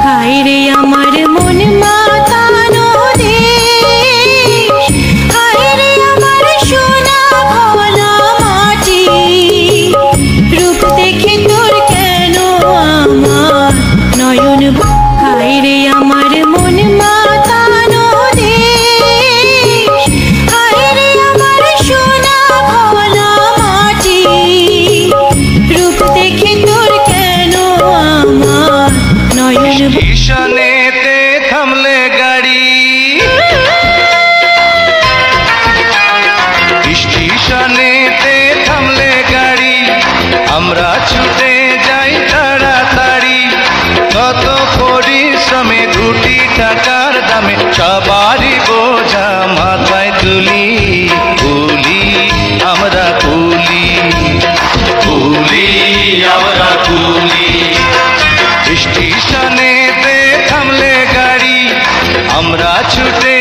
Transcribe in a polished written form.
হায় রে আমার মন মাতানো দেশ, হায় রে আমার সোনা ভোলা মাটি, রূপ দেখে তোর কেন আমার নয়ন, হায় রে আমার মন মাতানো দেশ, হায় রে আমার সোনা ভোলা মাটি, রূপ দেখে তোর কেন আমার নয়ন। স্টেশনেতে থামলে গাড়ি, স্টেশনেতে থামলে গাড়ি, আমরা ছুটে যাই তাড়াতাড়ি, কত পরিশ্রমে কোটি টাকার দামে সবারই বোঝা মাথায় তুলি, তুলি আমরা তুলি, তুলি আমরা তুলি। স্টেশনেতে থামলে গাড়ি, আমরা ছুটে